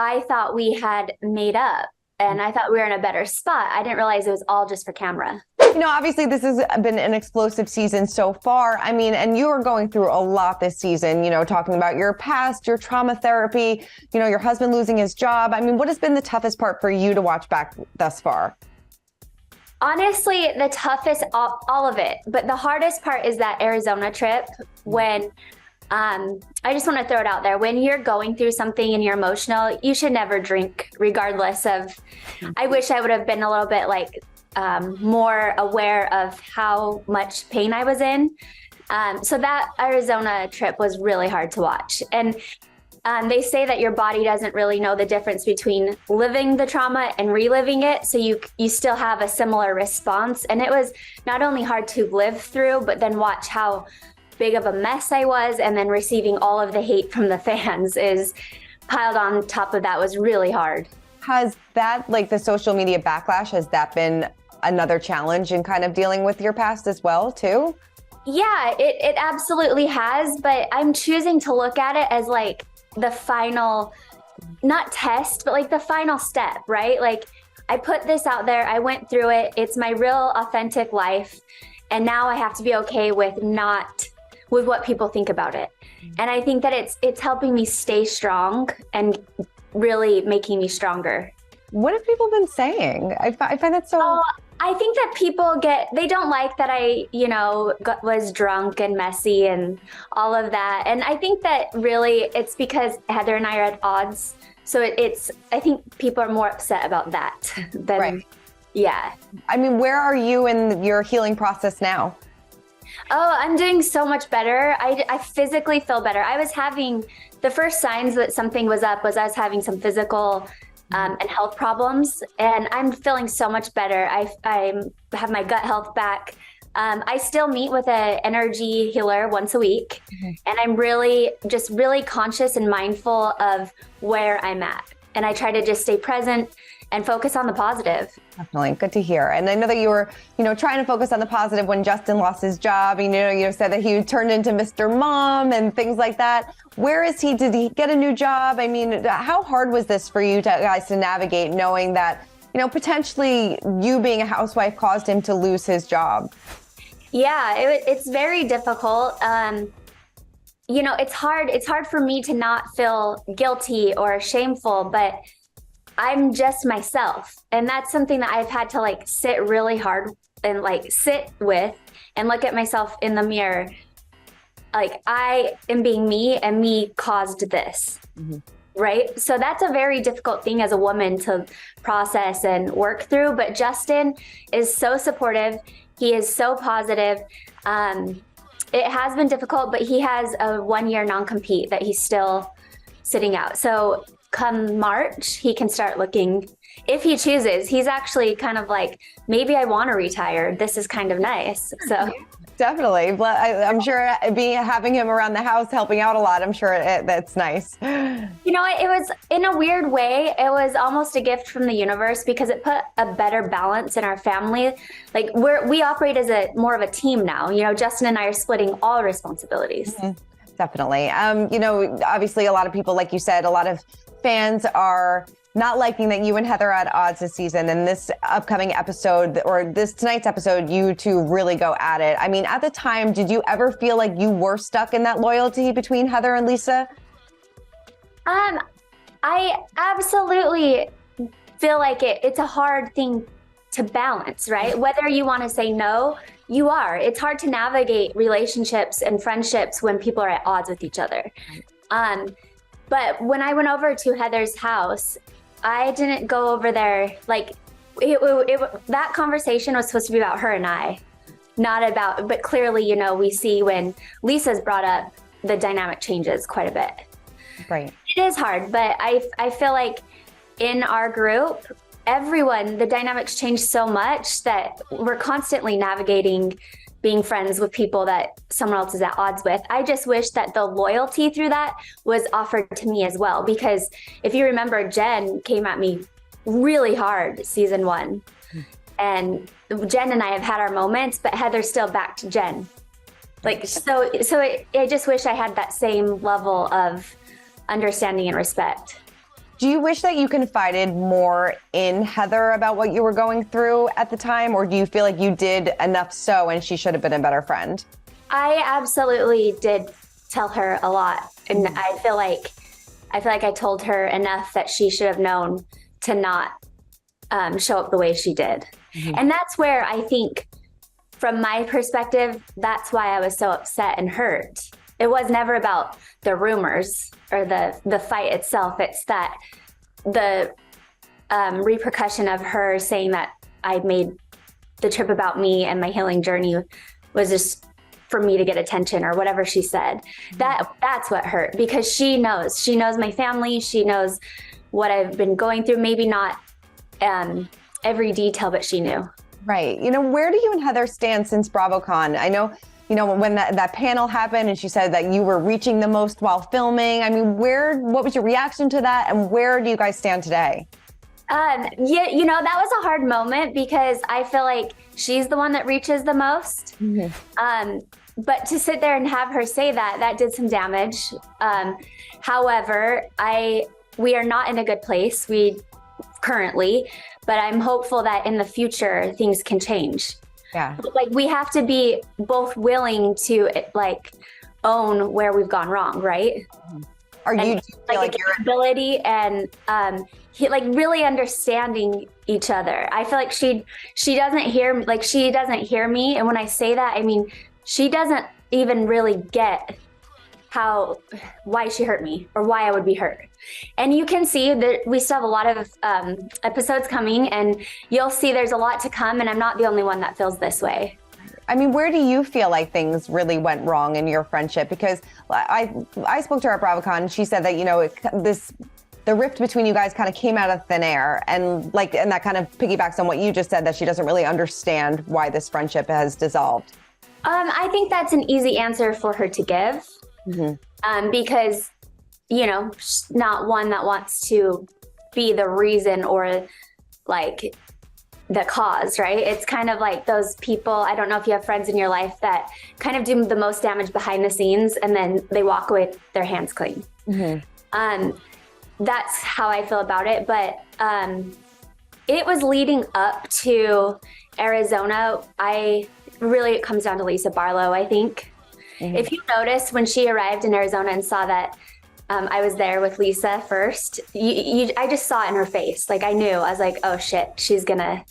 I thought we had made up and I thought we were in a better spot. I didn't realize it was all just for camera. Obviously this has been an explosive season so far. I mean, and you are going through a lot this season, talking about your past, your trauma therapy, your husband losing his job. I mean, what has been the toughest part for you to watch back thus far? Honestly, the toughest, all of it. But the hardest part is that Arizona trip when, I just want to throw it out there. When you're going through something and you're emotional, you should never drink regardless of, I wish I would have been a little bit more aware of how much pain I was in. So that Arizona trip was really hard to watch. And they say that your body doesn't really know the difference between living the trauma and reliving it. So you still have a similar response. And it was not only hard to live through, but then watch how big of a mess I was. And then receiving all of the hate from the fans is piled on top of that was really hard. Has that, the social media backlash, has that been another challenge in kind of dealing with your past as well, too? Yeah, it absolutely has. But I'm choosing to look at it as the final, not test, but the final step, right? I put this out there, I went through it, it's my real authentic life. And now I have to be okay with what people think about it. And I think that it's helping me stay strong and really making me stronger. What have people been saying? I find that so... I think that people they don't like that I, was drunk and messy and all of that. And I think that really it's because Heather and I are at odds. So I think people are more upset about that than, right. Yeah. I mean, where are you in your healing process now? Oh, I'm doing so much better. I physically feel better. I was having, the first signs that something was up was I was having some physical and health problems, and I'm feeling so much better. I have my gut health back. I still meet with an energy healer once a week, and I'm really conscious and mindful of where I'm at. And I try to just stay present and focus on the positive. Definitely. Good to hear. And I know that you were, trying to focus on the positive when Justin lost his job. You said that he turned into Mr. Mom and things like that. Where is he? Did he get a new job? I mean, how hard was this for you guys to navigate, knowing that, potentially you being a housewife caused him to lose his job? Yeah, it's very difficult. It's hard for me to not feel guilty or shameful, but I'm just myself. And that's something that I've had to sit really hard and sit with and look at myself in the mirror. I am being me and me caused this, right? So that's a very difficult thing as a woman to process and work through. But Justin is so supportive. He is so positive. It has been difficult, but he has a 1-year non-compete that he's still sitting out. So come March, he can start looking, if he chooses. He's actually kind of maybe I want to retire. This is kind of nice. So definitely. I'm sure having him around the house, helping out a lot, I'm sure that's nice. It was, in a weird way, it was almost a gift from the universe because it put a better balance in our family. We operate as more of a team now. Justin and I are splitting all responsibilities. Definitely. Obviously a lot of people, like you said, a lot of fans are not liking that you and Heather are at odds this season. And this upcoming episode, or tonight's episode, you two really go at it. I mean, at the time, did you ever feel like you were stuck in that loyalty between Heather and Lisa? I absolutely feel like it's a hard thing to balance, right? Whether you want to say no, you are. It's hard to navigate relationships and friendships when people are at odds with each other. But when I went over to Heather's house, I didn't go over there that conversation was supposed to be about her and I, not about, but clearly, we see when Lisa's brought up, the dynamic changes quite a bit. Right. It is hard, but I feel like in our group, the dynamics change so much that we're constantly navigating being friends with people that someone else is at odds with. I just wish that the loyalty through that was offered to me as well. Because if you remember, Jen came at me really hard season 1. And Jen and I have had our moments, but Heather still backed Jen. I just wish I had that same level of understanding and respect. Do you wish that you confided more in Heather about what you were going through at the time, or do you feel like you did enough so and she should have been a better friend? I absolutely did tell her a lot, and I feel like I told her enough that she should have known to not show up the way she did. And that's where I think, from my perspective, that's why I was so upset and hurt. It was never about the rumors or the fight itself. It's that the repercussion of her saying that I made the trip about me and my healing journey was just for me to get attention or whatever she said. That's what hurt, because she knows my family. She knows what I've been going through. Maybe not every detail, but she knew. Right. You know, where do you and Heather stand since Bravocon? I know, you know, when that panel happened and she said that you were reaching the most while filming. I mean, what was your reaction to that, and where do you guys stand today? Yeah, you know, that was a hard moment because I feel like she's the one that reaches the most. But to sit there and have her say that did some damage. However, we are not in a good place currently, but I'm hopeful that in the future things can change. Yeah. Like, we have to be both willing to like own where we've gone wrong, right? Do you feel like accountability and like really understanding each other. I feel like she doesn't hear me, and when I say that, I mean she doesn't even really get why she hurt me or why I would be hurt. And you can see that we still have a lot of episodes coming, and you'll see there's a lot to come, and I'm not the only one that feels this way. I mean, where do you feel like things really went wrong in your friendship? Because I spoke to her at Bravocon, and she said that, you know, the rift between you guys kind of came out of thin air, and that kind of piggybacks on what you just said, that she doesn't really understand why this friendship has dissolved. I think that's an easy answer for her to give. Because, you know, she's not one that wants to be the reason or like the cause, right? It's kind of like those people, I don't know if you have friends in your life that kind of do the most damage behind the scenes and then they walk away with their hands clean. That's how I feel about it. But it was leading up to Arizona. It comes down to Lisa Barlow, I think. If you notice, when she arrived in Arizona and saw that I was there with Lisa first, I just saw it in her face. Like, I knew. I was like, oh shit, she's not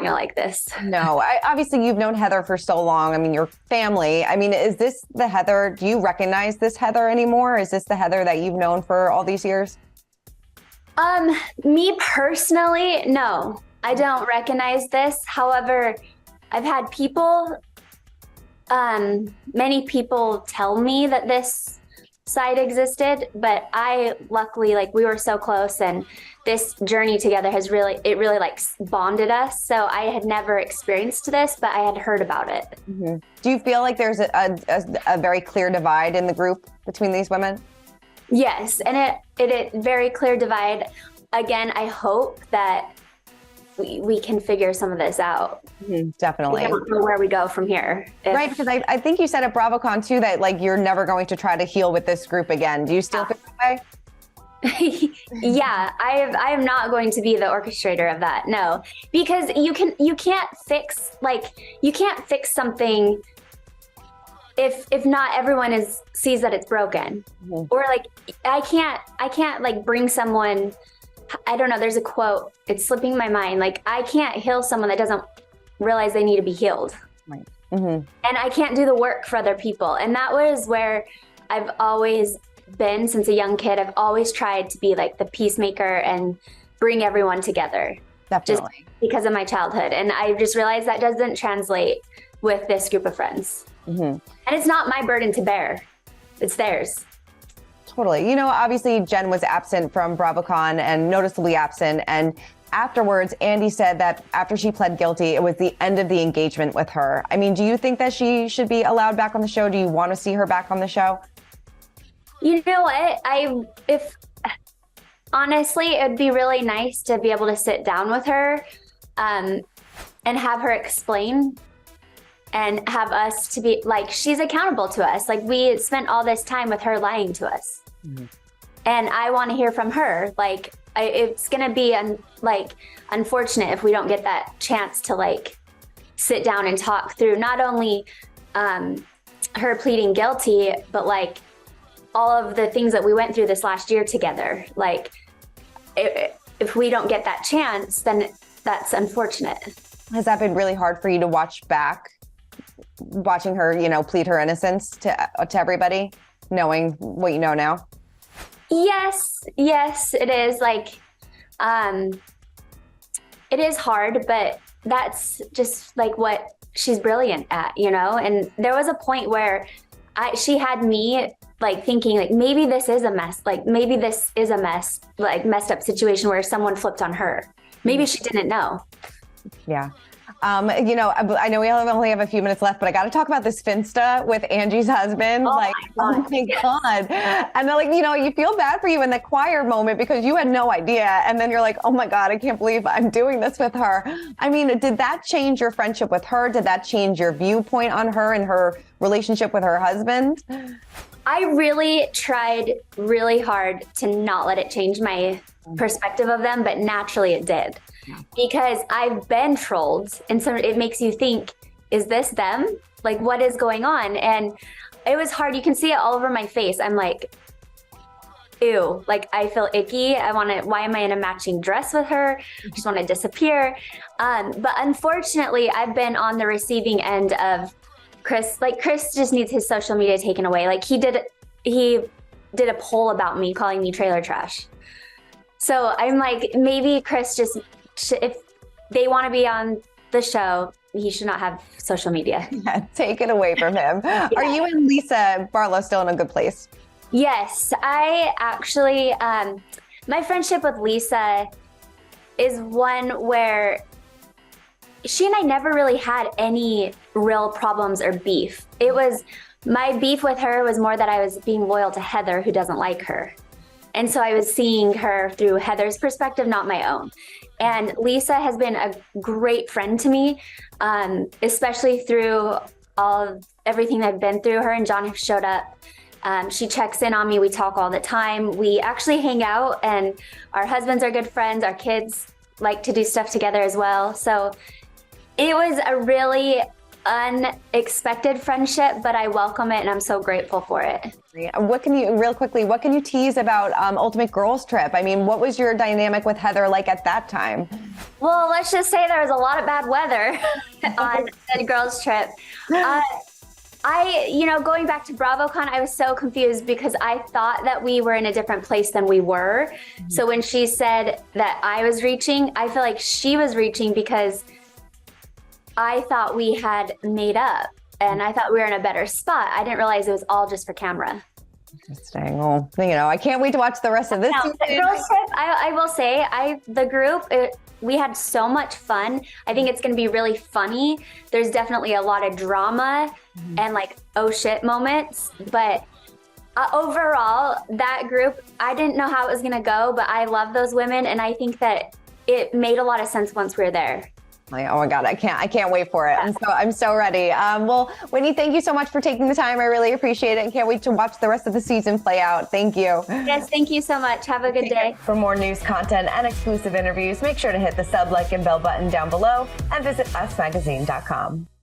gonna like this. No, obviously you've known Heather for so long. I mean, your family. I mean, is this the Heather? Do you recognize this Heather anymore? Is this the Heather that you've known for all these years? Me personally, no, I don't recognize this. However, I've had many people tell me that this side existed, but I luckily, like, we were so close, and this journey together has really like bonded us. So I had never experienced this, but I had heard about it. Do you feel like there's a very clear divide in the group between these women? Yes, and it very clear divide. Again, I hope that we can figure some of this out. Definitely. I don't know where we go from here. Right, because I think you said at Bravocon too that, like, you're never going to try to heal with this group again. Do you still feel that way? Yeah, I am not going to be the orchestrator of that. No, because you can't fix something if not everyone sees that it's broken. Or like I can't like bring someone. I don't know, there's a quote, it's slipping my mind. Like, I can't heal someone that doesn't realize they need to be healed. Right. And I can't do the work for other people. And that was where I've always been since a young kid. I've always tried to be like the peacemaker and bring everyone together. Definitely. Just because of my childhood. And I just realized that doesn't translate with this group of friends. And it's not my burden to bear. It's theirs. Totally. You know, obviously Jen was absent from Bravocon, and noticeably absent. And afterwards, Andy said that after she pled guilty, it was the end of the engagement with her. I mean, do you think that she should be allowed back on the show? Do you want to see her back on the show? You know what? Honestly, it'd be really nice to be able to sit down with her and have her explain, and have us to be like, she's accountable to us. Like, we spent all this time with her lying to us. and I want to hear from her. Like, it's gonna be unfortunate if we don't get that chance to like sit down and talk through not only her pleading guilty, but like all of the things that we went through this last year together. Like, if we don't get that chance, then that's unfortunate. Has that been really hard for you to watch back, watching her, you know, plead her innocence to everybody, knowing what you know now? Yes, it is. Like, it is hard, but that's just like what she's brilliant at, you know? And there was a point where she had me like thinking like, maybe this is a mess. Like, maybe this is a mess, like messed up situation where someone flipped on her. Maybe she didn't know. Yeah. You know, I know we only have a few minutes left, but I got to talk about this Finsta with Angie's husband. Oh like, my oh my God. And then, like, you know, you feel bad for you in the choir moment because you had no idea. And then you're like, oh my God, I can't believe I'm doing this with her. I mean, did that change your friendship with her? Did that change your viewpoint on her and her relationship with her husband? I really tried really hard to not let it change my perspective of them, but naturally it did. Because I've been trolled, and so it makes you think, is this them? Like, what is going on? And it was hard. You can see it all over my face. I'm like, ew, like I feel icky. Why am I in a matching dress with her? I just want to disappear. But unfortunately, I've been on the receiving end of Chris. Like, Chris just needs his social media taken away. Like, he did a poll about me, calling me trailer trash. So I'm like, maybe Chris just, if they want to be on the show, he should not have social media. Yeah, take it away from him. Yeah. Are you and Lisa Barlow still in a good place? Yes, I actually, my friendship with Lisa is one where she and I never really had any real problems or beef. My beef with her was more that I was being loyal to Heather, who doesn't like her. And so I was seeing her through Heather's perspective, not my own. And Lisa has been a great friend to me, especially through everything I've been through. Her and John have showed up. She checks in on me. We talk all the time. We actually hang out, and our husbands are good friends. Our kids like to do stuff together as well. So it was a really unexpected friendship, but I welcome it and I'm so grateful for it. What can you tease about Ultimate Girls Trip? I mean, what was your dynamic with Heather like at that time? Well, let's just say there was a lot of bad weather on the girls trip. Going back to Bravocon, I was so confused because I thought that we were in a different place than we were. Mm-hmm. So when she said that I was reaching, I feel like she was reaching because I thought we had made up and I thought we were in a better spot. I didn't realize it was all just for camera. Interesting. Well, I can't wait to watch the rest of this season. The girls trip, I will say, the group, we had so much fun. I think it's going to be really funny. There's definitely a lot of drama and like, oh shit moments. But overall, that group, I didn't know how it was going to go, but I love those women. And I think that it made a lot of sense once we were there. Oh my God, I can't wait for it. I'm so ready. Well, Whitney, thank you so much for taking the time. I really appreciate it and can't wait to watch the rest of the season play out. Thank you. Yes, thank you so much. Have a good day. For more news, content, and exclusive interviews, make sure to hit the sub, like, and bell button down below and visit usmagazine.com.